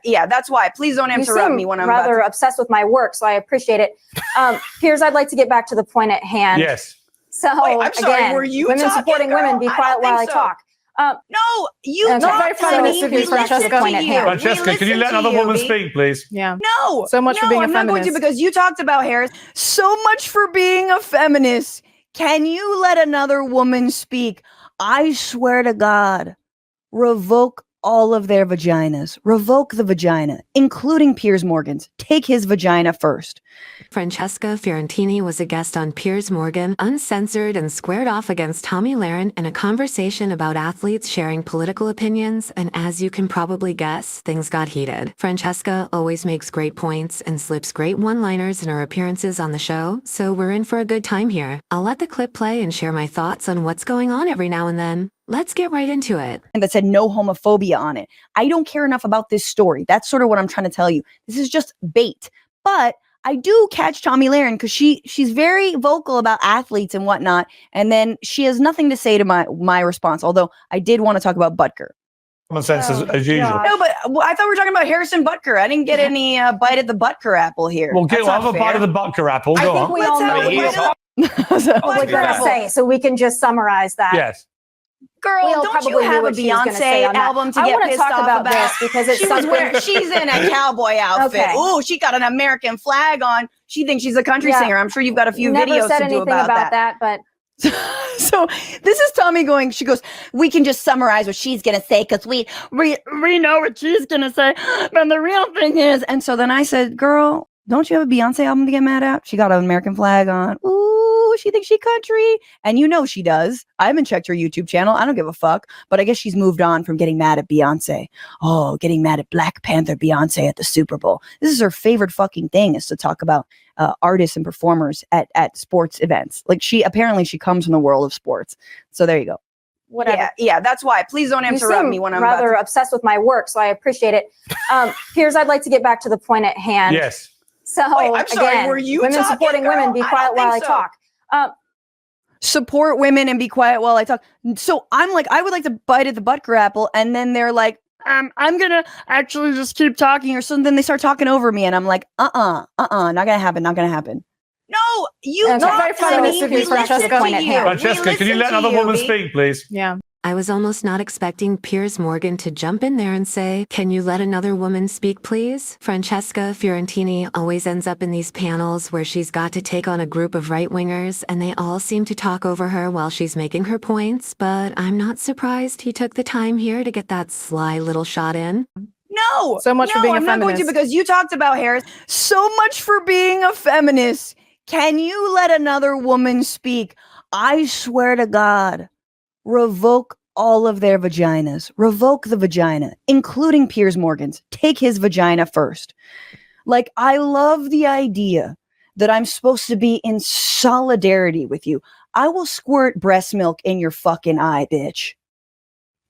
Yeah, that's why. Please don't interrupt me when I'm rather obsessed with my work, so I appreciate it. Piers, I'd like to get back to the point at hand. Yes. So I'm sorry, again, were you women talking, supporting girl? women, be quiet while I talk. No, you no, talk very feminist of you, Francesca. Francesca, can you let another woman speak, please? Yeah. No. So much for being a feminist. I'm not going to, because you talked about Harris. So much for being a feminist. Can you let another woman speak? I swear to God, revoke all of their vaginas. Revoke the vagina, including Piers Morgan's. Take his vagina first. Francesca Fiorentini was a guest on Piers Morgan, Uncensored, and squared off against Tomi Lahren in a conversation about athletes sharing political opinions, and as you can probably guess, things got heated. Francesca always makes great points and slips great one-liners in her appearances on the show, so we're in for a good time here. I'll let the clip play and share my thoughts on what's going on every now and then. Let's get right into it. And that said no homophobia on it. I don't care enough about this story. That's sort of what I'm trying to tell you. This is just bait. But I do catch Tomi Lahren because she's very vocal about athletes and whatnot. And then she has nothing to say to my response. Although I did want to talk about Butker. Common sense as usual. No, but I thought we were talking about Harrison Butker. I didn't get any bite at the Butker apple here. Well, have a bite of the Butker apple. Go on. I think we all know what we're going to say, so we can just summarize that. Yes. Girl, don't you have a Beyonce album to get pissed off about? This because it's something. She's in a cowboy outfit. Okay. Ooh, she got an American flag on. She thinks she's a country singer. I'm sure you've got a few videos to do about that. But so this is Tomi going. She goes, we can just summarize what she's gonna say because we know what she's gonna say. But the real thing is, and so then I said, girl, don't you have a Beyonce album to get mad at? She got an American flag on. Ooh, she thinks she country. And you know she does. I haven't checked her YouTube channel. I don't give a fuck. But I guess she's moved on from getting mad at Beyonce. Oh, getting mad at Black Panther Beyonce at the Super Bowl. This is her favorite fucking thing, is to talk about artists and performers at sports events. Like she comes from the world of sports. So there you go. Whatever. Yeah, that's why. Please don't interrupt me when I'm rather obsessed with my work, so I appreciate it. Piers, I'd like to get back to the point at hand. Yes. So I'm sorry, again, were you women talking, supporting girl? women, be quiet while I talk. Support women and be quiet while I talk. So I'm like, I would like to bite at the Butker apple, and then they're like, I'm gonna actually just keep talking or something. Then they start talking over me, and I'm like, not gonna happen. No, you talk to me. Francesca, can you let another woman speak, please? Yeah. I was almost not expecting Piers Morgan to jump in there and say, "Can you let another woman speak, please?" Francesca Fiorentini always ends up in these panels where she's got to take on a group of right-wingers, and they all seem to talk over her while she's making her points, but I'm not surprised he took the time here to get that sly little shot in. No, so much for being a feminist. I'm not going to, because you talked about Harris. So much for being a feminist. Can you let another woman speak? I swear to God. Revoke all of their vaginas. Revoke the vagina, including Piers Morgan's. Take his vagina first. Like, I love the idea that I'm supposed to be in solidarity with you. I will squirt breast milk in your fucking eye, bitch.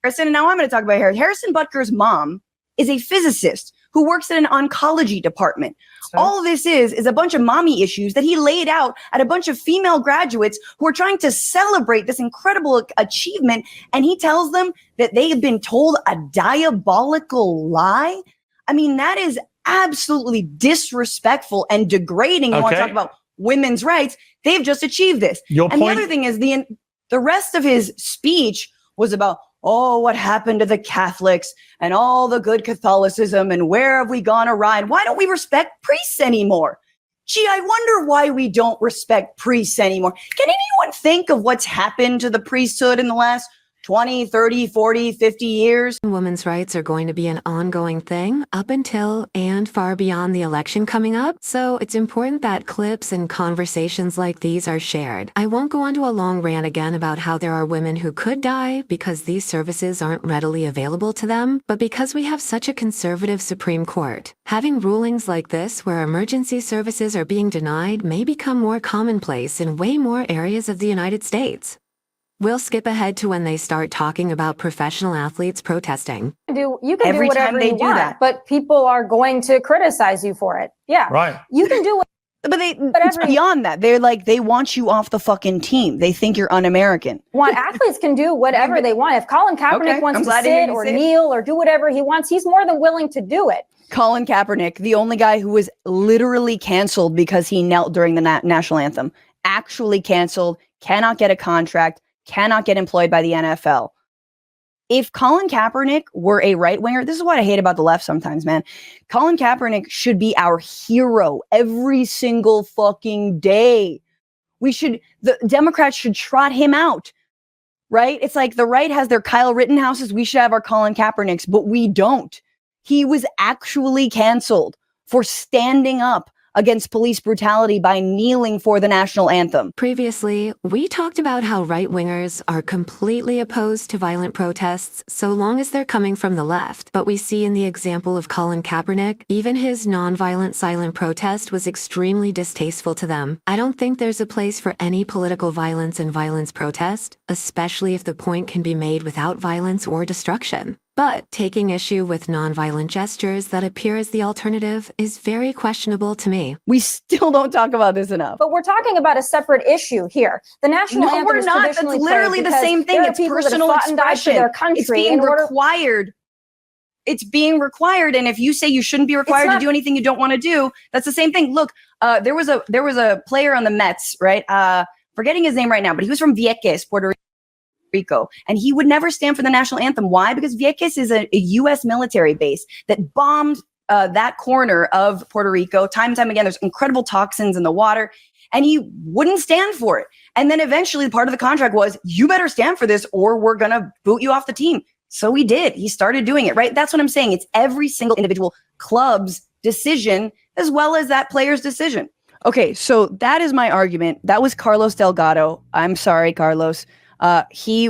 Harrison, and now I'm going to talk about Harrison. Harrison Butker's mom is a physicist who works in an oncology department. So, all of this is a bunch of mommy issues that he laid out at a bunch of female graduates who are trying to celebrate this incredible achievement. And he tells them that they have been told a diabolical lie. I mean, that is absolutely disrespectful and degrading. You want to talk about women's rights? They've just achieved this. The other thing is the rest of his speech was about, oh, what happened to the Catholics and all the good Catholicism and where have we gone awry? And why don't we respect priests anymore? Gee, I wonder why we don't respect priests anymore. Can anyone think of what's happened to the priesthood in the last 20, 30, 40, 50 years? Women's rights are going to be an ongoing thing up until and far beyond the election coming up, so it's important that clips and conversations like these are shared. I won't go on to a long rant again about how there are women who could die because these services aren't readily available to them, but because we have such a conservative Supreme Court. Having rulings like this where emergency services are being denied may become more commonplace in way more areas of the United States. We'll skip ahead to when they start talking about professional athletes protesting. You can do whatever you want, but people are going to criticize you for it. Yeah. Right. You can do But it's beyond that. They're like, they want you off the fucking team. They think you're un-American. Athletes can do whatever they want. If Colin Kaepernick wants to sit or kneel or do whatever he wants, he's more than willing to do it. Colin Kaepernick, the only guy who was literally canceled because he knelt during the national anthem, actually canceled, cannot get a contract, cannot get employed by the NFL. If Colin Kaepernick were a right-winger, this is what I hate about the left sometimes, man. Colin Kaepernick should be our hero every single fucking day. The Democrats should trot him out, right? It's like the right has their Kyle Rittenhouses. We should have our Colin Kaepernicks, but we don't. He was actually canceled for standing up against police brutality by kneeling for the national anthem. Previously, we talked about how right-wingers are completely opposed to violent protests so long as they're coming from the left. But we see in the example of Colin Kaepernick, even his non-violent silent protest was extremely distasteful to them. I don't think there's a place for any political violence and violence protest, especially if the point can be made without violence or destruction. But taking issue with nonviolent gestures that appear as the alternative is very questionable to me. We still don't talk about this enough. But we're talking about a separate issue here. The national anthem we're is not. That's literally the same thing. It's personal expression. It's being required. It's being required. And if you say you shouldn't be required to do anything you don't want to do, that's the same thing. Look, there was a player on the Mets, right? Forgetting his name right now, but he was from Vieques, Puerto Rico, and he would never stand for the national anthem. Why? Because Vieques is a U.S. military base that bombed that corner of Puerto Rico time and time again. There's incredible toxins in the water, and he wouldn't stand for it. And then eventually part of the contract was, you better stand for this or we're going to boot you off the team. So he did. He started doing it, right? That's what I'm saying. It's every single individual club's decision as well as that player's decision. Okay, so that is my argument. That was Carlos Delgado. I'm sorry, Carlos. He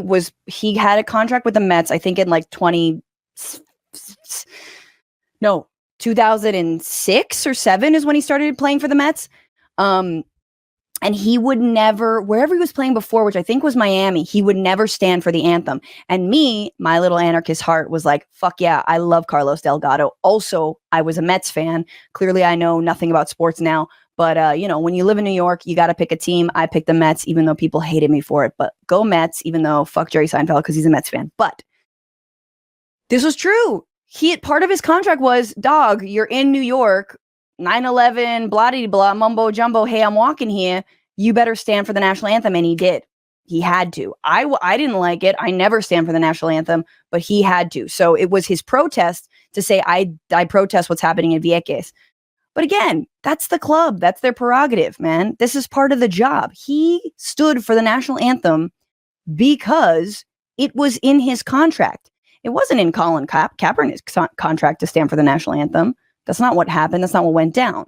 had a contract with the Mets, I think in like 2006 or 7 is when he started playing for the Mets. And he would never, wherever he was playing before, which I think was Miami, he would never stand for the anthem. And me, my little anarchist heart was like, fuck yeah, I love Carlos Delgado. Also, I was a Mets fan. Clearly, I know nothing about sports now. But, when you live in New York, you got to pick a team. I picked the Mets, even though people hated me for it. But go Mets, even though fuck Jerry Seinfeld because he's a Mets fan. But this was true. Part of his contract was, dog, you're in New York, 9/11, blah-de-blah, mumbo jumbo, hey, I'm walking here. You better stand for the national anthem. And he did. He had to. I didn't like it. I never stand for the national anthem, but he had to. So it was his protest to say, I protest what's happening in Vieques. But again, that's the club. That's their prerogative, man. This is part of the job. He stood for the national anthem because it was in his contract. It wasn't in Colin Kaepernick's contract to stand for the national anthem. That's not what happened. That's not what went down.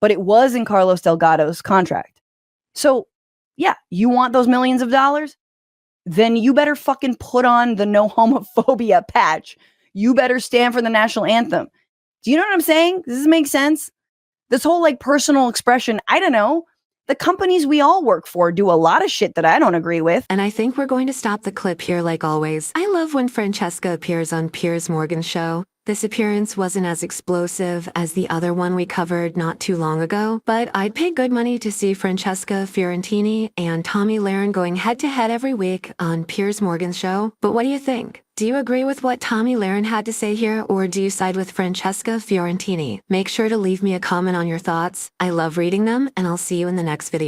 But it was in Carlos Delgado's contract. So, yeah, you want those millions of dollars? Then you better fucking put on the no homophobia patch. You better stand for the national anthem. Do you know what I'm saying? Does this make sense? This whole like personal expression, I don't know. The companies we all work for do a lot of shit that I don't agree with. And I think we're going to stop the clip here like always. I love when Francesca appears on Piers Morgan's show. This appearance wasn't as explosive as the other one we covered not too long ago, but I'd pay good money to see Francesca Fiorentini and Tomi Lahren going head-to-head every week on Piers Morgan's show. But what do you think? Do you agree with what Tomi Lahren had to say here, or do you side with Francesca Fiorentini? Make sure to leave me a comment on your thoughts. I love reading them, and I'll see you in the next video.